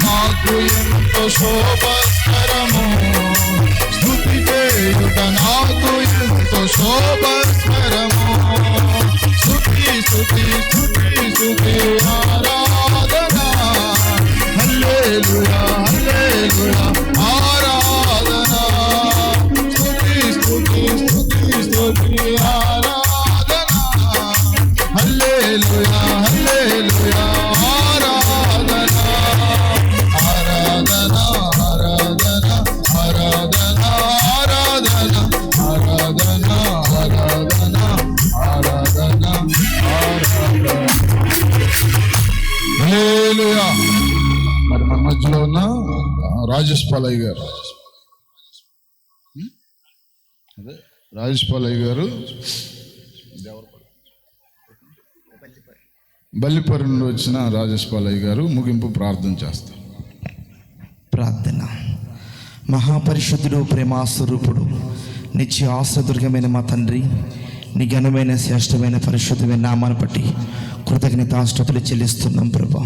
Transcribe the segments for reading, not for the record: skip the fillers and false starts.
నాకు ఎంతో శోభస్కరము, స్తుతి చేయుట నాకు ఎంతో శోభస్కరము. స్తుతి స్తుతి స్తుతి స్తుతి ఆరాధన, హల్లెలూయా హల్లెలూయా ఆరాధన. స్తుతి స్తుతి స్తుతి స్తుతి ఆరాధన, హల్లెలూయా హల్లెలూయా ఆరాధన. ఆరాధన ఆరాధన ఆరాధన ఆరాధన ఆరాధన ఆరాధన ఆరాధన ఆరాధన. హల్లెలూయా. మరి మన మధ్యలో ఉన్న రాజేష్ పాలయ్య గారు, అదే రాజేష్ పాలయ్య గారు బల్లిపర్రి నుండి వచ్చిన రాజేష్ పాలయ్య గారు ముగింపు ప్రార్థన చేస్తారు. ప్రార్థన. మహాపరిశుద్ధుడు, ప్రేమాస్వరూపుడు, నిత్య ఆశ్రదుర్గమైన మా తండ్రి, నీ ఘనమైన శ్రేష్టమైన పరిశుద్ధమైన నామాన్ని బట్టి కృతజ్ఞతాస్తుతులు చెల్లిస్తున్నాం ప్రభా.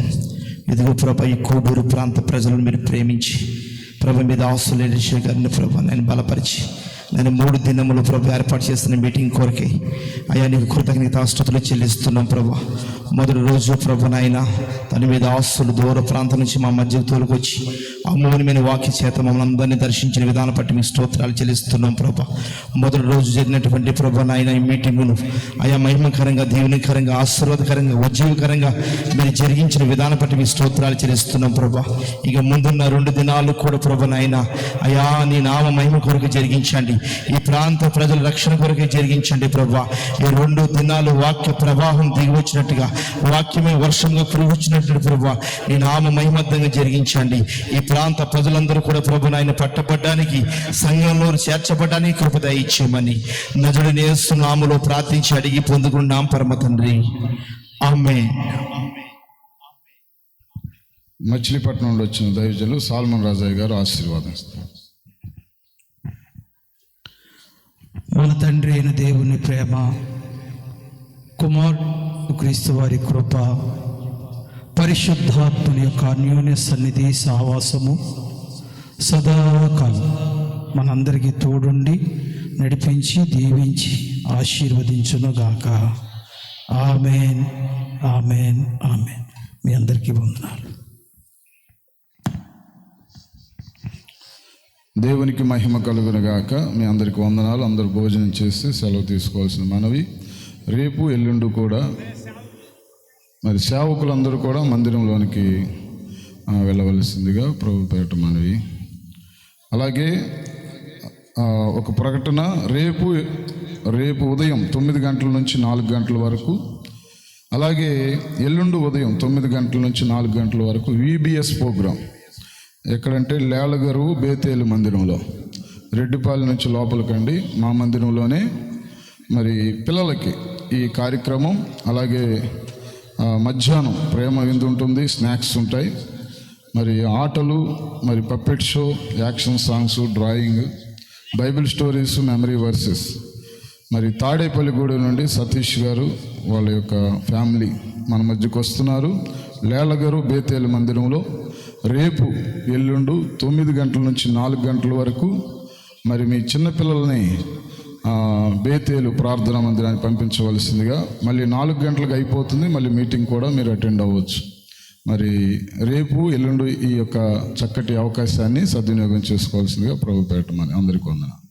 ఇదిగో ప్రభా, ఈ కోడూరు ప్రాంత ప్రజలను మీరు ప్రేమించి ప్రభు మీద ఆస్తులేని గారిని ప్రభా నేను బలపరిచి నేను 3 దినములు ప్రభు ఏర్పాటు చేసిన మీటింగ్ కొరకే అయ్యా నీకు కృతజ్ఞతాస్తుతులు చెల్లిస్తున్నాం ప్రభా. మొదటి రోజు ప్రభు నాయన తన మీద ఆస్తులు దూర ప్రాంతం నుంచి మా మధ్యకు తోలుకొచ్చి అమూల్యమైన వాక్య చేత మమ్మల్ని అందరినీ దర్శించిన విధానం బట్టి మీకు స్తోత్రాలు చెల్లిస్తున్నాం ప్రభా. మొదటి రోజు జరిగినటువంటి ప్రభు నాయన ఈ మీటింగును అయా మహిమకరంగా, దీవెనకరంగా, ఆశీర్వాదకరంగా, ఉజ్జీవకరంగా మీరు జరిగించిన విధానం బట్టి మీకు స్తోత్రాలు చెల్లిస్తున్నాం ప్రభా. ఇక ముందున్న 2 దినాలు కూడా ప్రభు నాయన అయా నీ నామ మహిమ కొరకు జరిగించండి, ఈ ప్రాంత ప్రజల రక్షణ కొరకే జరిగించండి ప్రభా. ఈ 2 దినాలు వాక్య ప్రవాహం దిగి వచ్చినట్టుగా, వాక్యమే వర్షంగా కురివచ్చినట్టు ప్రభా నీ నామ మహిమద్దంగా జరిగించండి. ఈ ప్రాంత ప్రజలందరూ కూడా ప్రభు నాయన పట్టబడ్డానికి, సంఘంలో చేర్చబడ్డానికి కృప దయచేయమని నజరుడైన యేసు నామములో ప్రార్థించి అడిగి పొందుకున్నాం పరమ తండ్రి, ఆమేన్. మచిలీపట్నం నుండి వచ్చిన దైవజనులు సాల్మన్ రాజయ్య గారు ఆశీర్వాదం ఇస్తారు. మన తండ్రి అయిన దేవుని ప్రేమ, కుమారుడు క్రీస్తు వారి కృప, పరిశుద్ధాత్మని యొక్క అన్యోన్య సన్నిధి సహవాసము సదాకాలం మనందరికీ తోడుండి నడిపించి దీవించి ఆశీర్వదించునుగాక. ఆమేన్ ఆమేన్ ఆమేన్. మీ అందరికీ వందనాలు. దేవునికి మహిమ కలుగును గాక. మీ అందరికి వందనాలు. అందరూ భోజనం చేసి సెలవు తీసుకోవాల్సిన మనవి. రేపు ఎల్లుండి కూడా మరి సేవకులందరూ కూడా మందిరంలోనికి వెళ్ళవలసిందిగా ప్రభు పేరట మనవి. అలాగే ఒక ప్రకటన, రేపు ఉదయం 9 గంటల నుంచి 4 గంటల వరకు, అలాగే ఎల్లుండి ఉదయం 9 గంటల నుంచి 4 గంటల వరకు VBS ప్రోగ్రాం. ఎక్కడంటే లేలగరువు బేతేలు మందిరంలో, రెడ్డిపాలెం నుంచి లోపలికండి, మా మందిరంలోనే మరి పిల్లలకి ఈ కార్యక్రమం. అలాగే మధ్యాహ్నం ప్రేమ విందు ఉంటుంది, స్నాక్స్ ఉంటాయి, మరి ఆటలు, మరి puppet show, action songs, drawing, Bible stories, memory versus. మరి తాడేపల్లిగూడెం నుండి సతీష్ గారు వాళ్ళ యొక్క ఫ్యామిలీ మన మధ్యకు వస్తున్నారు. లేలగారు బేతేలు మందిరంలో రేపు ఎల్లుండు 9 గంటల నుంచి 4 గంటల వరకు. మరి మీ చిన్నపిల్లల్ని బేతేలు ప్రార్థనా మందిరాన్ని పంపించవలసిందిగా. మళ్ళీ 4 గంటలకు అయిపోతుంది, మళ్ళీ మీటింగ్ కూడా మీరు అటెండ్ అవ్వచ్చు. మరి రేపు ఎల్లుండి ఈ యొక్క చక్కటి అవకాశాన్ని సద్వినియోగం చేసుకోవాల్సిందిగా ప్రభు పేరట అందరికీ వందనాలు.